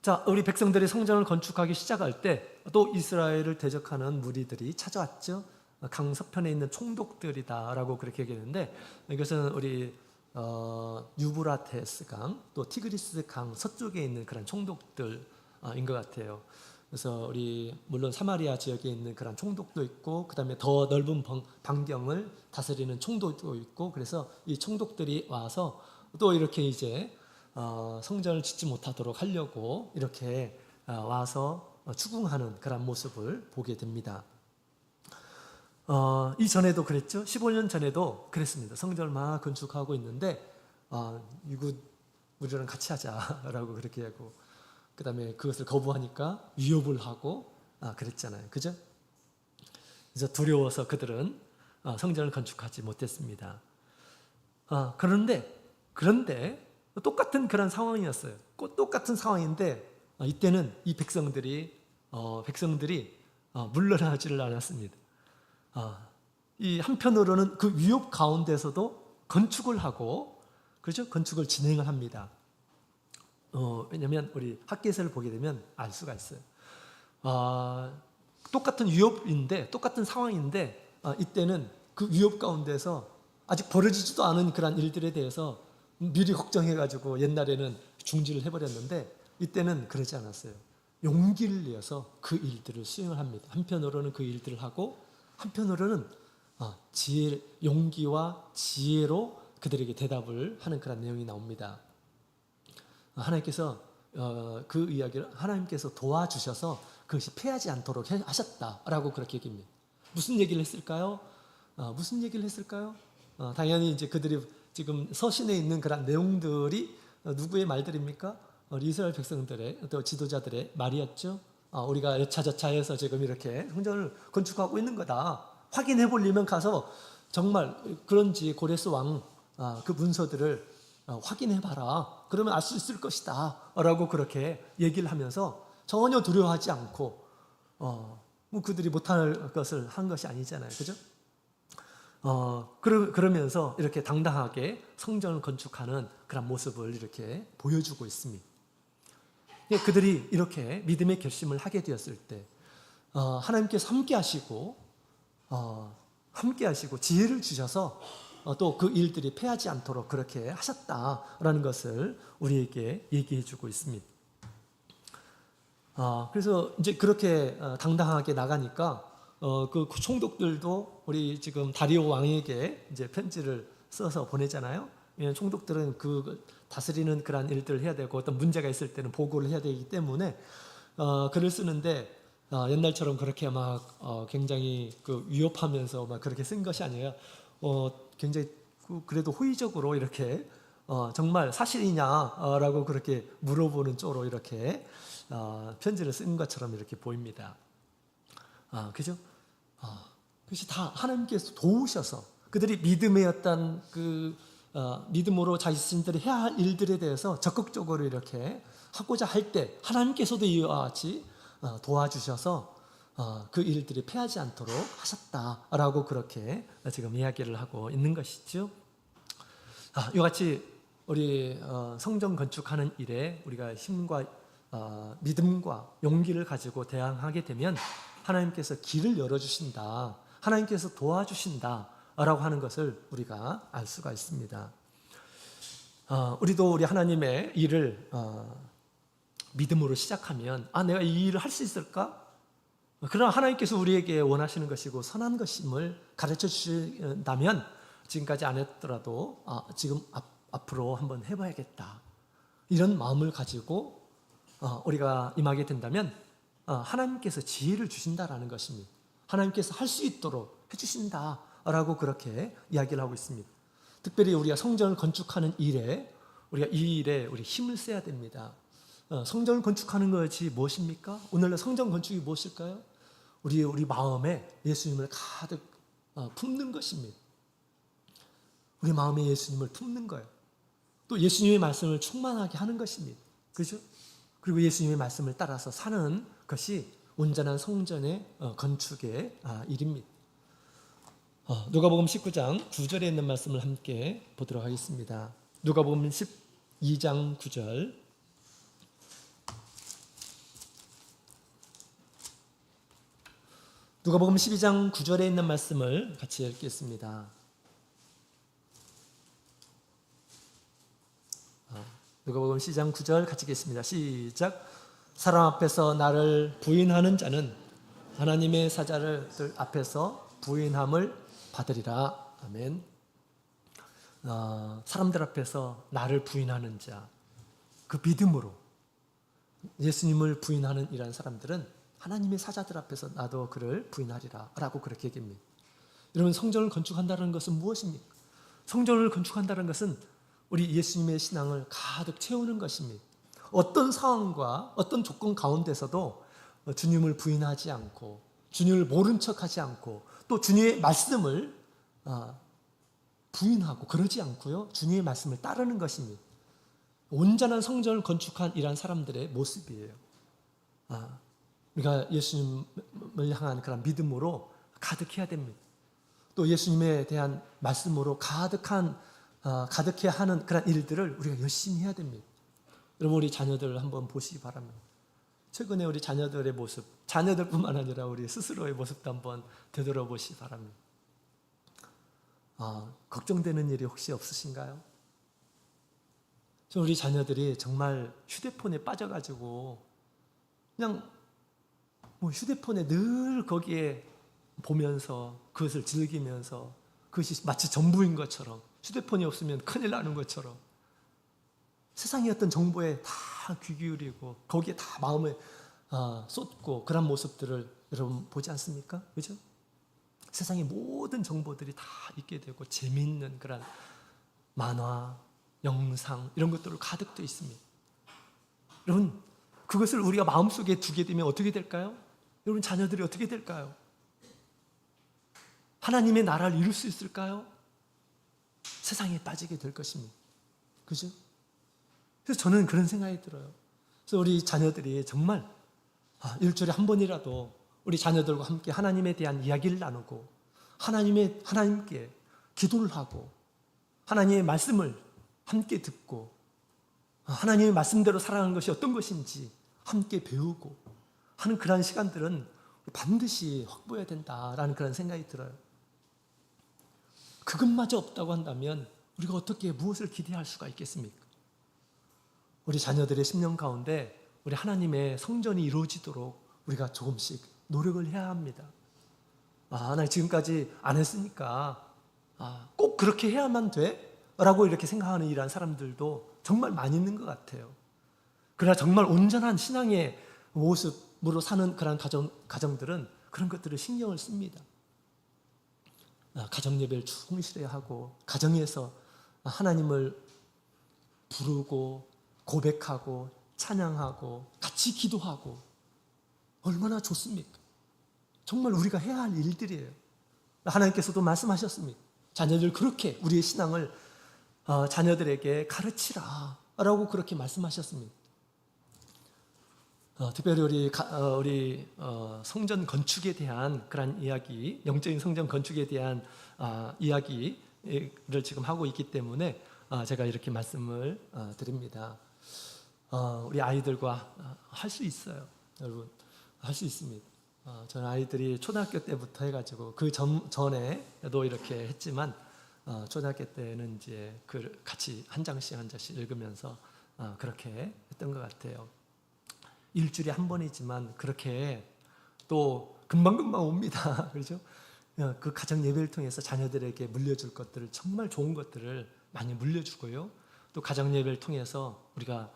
Speaker 1: 자, 우리 백성들이 성전을 건축하기 시작할 때 또 이스라엘을 대적하는 무리들이 찾아왔죠. 강서편에 있는 총독들이다라고 그렇게 얘기했는데, 이것은 우리 유브라테스 강, 또 티그리스 강 서쪽에 있는 그런 총독들인 것 같아요. 그래서 우리 물론 사마리아 지역에 있는 그런 총독도 있고, 그 다음에 더 넓은 반경을 다스리는 총독도 있고, 그래서 이 총독들이 와서 또 이렇게 이제 성전을 짓지 못하도록 하려고 이렇게 와서 추궁하는 그런 모습을 보게 됩니다. 이전에도 그랬죠. 15년 전에도 그랬습니다. 성전을 막 건축하고 있는데 우리랑 같이 하자라고 그렇게 하고, 그 다음에 그것을 거부하니까 위협을 하고 그랬잖아요. 그죠? 그래서 두려워서 그들은 성전을 건축하지 못했습니다. 그런데 똑같은 그런 상황이었어요. 똑같은 상황인데 이때는 이 백성들이 물러나지를 않았습니다. 이 한편으로는 그 위협 가운데서도 건축을 하고, 그렇죠? 건축을 진행을 합니다. 왜냐하면 우리 학개서를 보게 되면 알 수가 있어요. 똑같은 위협인데, 똑같은 상황인데 이때는 그 위협 가운데서 아직 벌어지지도 않은 그런 일들에 대해서 미리 걱정해가지고 옛날에는 중지를 해버렸는데 이때는 그러지 않았어요. 용기를 내어서 그 일들을 수행을 합니다. 한편으로는 그 일들을 하고 한편으로는 지혜, 용기와 지혜로 그들에게 대답을 하는 그런 내용이 나옵니다. 하나님께서 그 이야기를 하나님께서 도와주셔서 그것이 패하지 않도록 하셨다라고 그렇게 얘기합니다. 무슨 얘기를 했을까요? 무슨 얘기를 했을까요? 당연히 이제 그들이 지금 서신에 있는 그런 내용들이 누구의 말들입니까? 이스라엘 백성들의 또 지도자들의 말이었죠. 우리가 여차저차해서 지금 이렇게 성전을 건축하고 있는 거다. 확인해 보려면 가서 정말 그런지 고레스 왕 그 문서들을 확인해 봐라. 그러면 알 수 있을 것이다. 라고 그렇게 얘기를 하면서 전혀 두려워하지 않고 뭐 그들이 못할 것을 한 것이 아니잖아요. 그죠? 그러면서 이렇게 당당하게 성전을 건축하는 그런 모습을 이렇게 보여주고 있습니다. 그들이 이렇게 믿음의 결심을 하게 되었을 때 하나님께서 함께 하시고 지혜를 주셔서 또 그 일들이 패하지 않도록 그렇게 하셨다라는 것을 우리에게 얘기해 주고 있습니다. 그래서 이제 그렇게 당당하게 나가니까 그 총독들도 우리 지금 다리오 왕에게 이제 편지를 써서 보내잖아요. 총독들은 그 다스리는 그런 일들을 해야 되고 어떤 문제가 있을 때는 보고를 해야 되기 때문에 글을 쓰는데 옛날처럼 그렇게 막 굉장히 그 위협하면서 막 그렇게 쓴 것이 아니에요. 굉장히 그래도 호의적으로 이렇게 정말 사실이냐라고 그렇게 물어보는 쪽으로 이렇게 편지를 쓴 것처럼 이렇게 보입니다. 그죠? 그것이 다 하나님께서 도우셔서 그들이 믿음의 어떤 믿음으로 자신들이 해야 할 일들에 대해서 적극적으로 이렇게 하고자 할 때 하나님께서도 이와 같이 도와주셔서 그 일들이 패하지 않도록 하셨다라고 그렇게 지금 이야기를 하고 있는 것이죠. 이와 같이 우리 성전 건축하는 일에 우리가 힘과 믿음과 용기를 가지고 대항하게 되면 하나님께서 길을 열어주신다, 하나님께서 도와주신다라고 하는 것을 우리가 알 수가 있습니다. 우리도 우리 하나님의 일을 믿음으로 시작하면 내가 이 일을 할 수 있을까? 그러나 하나님께서 우리에게 원하시는 것이고 선한 것임을 가르쳐 주신다면 지금까지 안 했더라도 지금 앞으로 한번 해봐야겠다. 이런 마음을 가지고 우리가 임하게 된다면 하나님께서 지혜를 주신다라는 것입니다. 하나님께서 할 수 있도록 해주신다라고 그렇게 이야기를 하고 있습니다. 특별히 우리가 성전을 건축하는 일에 우리가 이 일에 우리 힘을 써야 됩니다. 성전을 건축하는 것이 무엇입니까? 오늘날 성전 건축이 무엇일까요? 우리 마음에 예수님을 가득 품는 것입니다. 우리 마음에 예수님을 품는 거예요. 또 예수님의 말씀을 충만하게 하는 것입니다. 그렇죠? 그리고 예수님의 말씀을 따라서 사는 것이 온전한 성전의 건축의 일입니다. 누가복음 19장 9절에 있는 말씀을 함께 보도록 하겠습니다. 누가복음 12장 9절. 누가복음 12장 9절에 있는 말씀을 같이 읽겠습니다. 누가복음 12장 9절 같이 읽겠습니다. 시작. 사람 앞에서 나를 부인하는 자는 하나님의 사자들 앞에서 부인함을 받으리라. 아멘. 사람들 앞에서 나를 부인하는 자, 그 믿음으로 예수님을 부인하는 이런 사람들은 하나님의 사자들 앞에서 나도 그를 부인하리라 라고 그렇게 얘기합니다. 여러분, 성전을 건축한다는 것은 무엇입니까? 성전을 건축한다는 것은 우리 예수님의 신앙을 가득 채우는 것입니다. 어떤 상황과 어떤 조건 가운데서도 주님을 부인하지 않고 주님을 모른 척하지 않고 또 주님의 말씀을 부인하고 그러지 않고요, 주님의 말씀을 따르는 것입니다. 온전한 성전을 건축한 이러한 사람들의 모습이에요. 우리가 예수님을 향한 그런 믿음으로 가득해야 됩니다. 또 예수님에 대한 말씀으로 가득해야 하는 그런 일들을 우리가 열심히 해야 됩니다. 여러분, 우리 자녀들 한번 보시기 바랍니다. 최근에 우리 자녀들의 모습, 자녀들뿐만 아니라 우리 스스로의 모습도 한번 되돌아보시 바랍니다. 걱정되는 일이 혹시 없으신가요? 우리 자녀들이 정말 휴대폰에 빠져가지고 그냥 휴대폰에 늘 거기에 보면서 그것을 즐기면서 그것이 마치 전부인 것처럼, 휴대폰이 없으면 큰일 나는 것처럼 세상의 어떤 정보에 다 귀 기울이고 거기에 다 마음을 쏟고 그런 모습들을 여러분 보지 않습니까? 그죠? 세상의 모든 정보들이 다 있게 되고 재미있는 그런 만화, 영상 이런 것들로 가득 돼 있습니다. 여러분, 그것을 우리가 마음속에 두게 되면 어떻게 될까요? 여러분, 자녀들이 어떻게 될까요? 하나님의 나라를 이룰 수 있을까요? 세상에 빠지게 될 것입니다. 그죠? 그래서 저는 그런 생각이 들어요. 그래서 우리 자녀들이 정말 일주일에 한 번이라도 우리 자녀들과 함께 하나님에 대한 이야기를 나누고 하나님께 기도를 하고 하나님의 말씀을 함께 듣고 하나님의 말씀대로 살아가는 것이 어떤 것인지 함께 배우고 하는 그런 시간들은 반드시 확보해야 된다라는 그런 생각이 들어요. 그것마저 없다고 한다면 우리가 어떻게 무엇을 기대할 수가 있겠습니까? 우리 자녀들의 10년 가운데 우리 하나님의 성전이 이루어지도록 우리가 조금씩 노력을 해야 합니다. 나 지금까지 안 했으니까 꼭 그렇게 해야만 돼? 라고 이렇게 생각하는 이러한 사람들도 정말 많이 있는 것 같아요. 그러나 정말 온전한 신앙의 모습으로 사는 그런 가정들은 그런 것들을 신경을 씁니다. 가정 예배를 충실히 하고 가정에서 하나님을 부르고 고백하고 찬양하고 같이 기도하고 얼마나 좋습니까? 정말 우리가 해야 할 일들이에요. 하나님께서도 말씀하셨습니다. 자녀들 그렇게 우리의 신앙을 자녀들에게 가르치라 라고 그렇게 말씀하셨습니다. 특별히 우리 성전 건축에 대한 그런 이야기, 영적인 성전 건축에 대한 이야기를 지금 하고 있기 때문에 제가 이렇게 말씀을 드립니다. 우리 아이들과 할 수 있어요. 여러분, 할 수 있습니다. 저는 아이들이 초등학교 때부터 해가지고 그 전에도 이렇게 했지만 초등학교 때는 이제 같이 한 장씩 읽으면서 그렇게 했던 것 같아요. 일주일에 한 번이지만 그렇게 또 금방금방 옵니다. 그렇죠? 그 가정 예배를 통해서 자녀들에게 물려줄 것들을 정말 좋은 것들을 많이 물려주고요. 또 가정 예배를 통해서 우리가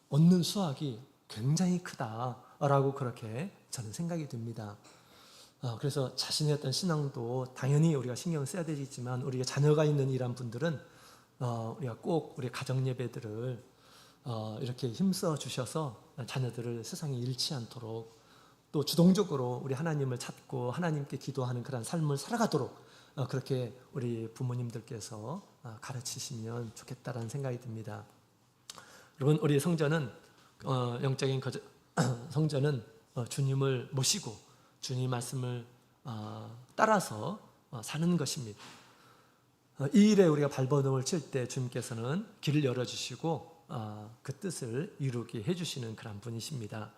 Speaker 1: 얻는 수확이 굉장히 크다라고 그렇게 저는 생각이 듭니다. 그래서 자신의 어떤 신앙도 당연히 우리가 신경을 써야 되지만 우리가 자녀가 있는 이런 분들은 우리가 꼭 우리 가정 예배들을 이렇게 힘써 주셔서 자녀들을 세상에 잃지 않도록 또 주동적으로 우리 하나님을 찾고 하나님께 기도하는 그런 삶을 살아가도록 그렇게 우리 부모님들께서 가르치시면 좋겠다라는 생각이 듭니다. 여러분, 우리 성전은 영적인 성전은 주님을 모시고 주님 말씀을 따라서 사는 것입니다. 이 일에 우리가 발버둥을 칠 때 주님께서는 길을 열어주시고 그 뜻을 이루게 해주시는 그런 분이십니다.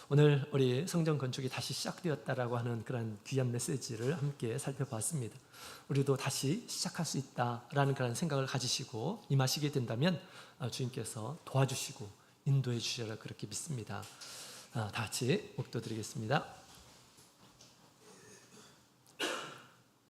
Speaker 1: 오늘 우리 성전 건축이 다시 시작되었다라고 하는 그런 귀한 메시지를 함께 살펴봤습니다. 우리도 다시 시작할 수 있다라는 그런 생각을 가지시고 임하시게 된다면 주님께서 도와주시고 인도해 주시리라 그렇게 믿습니다. 다 같이 목도드리겠습니다.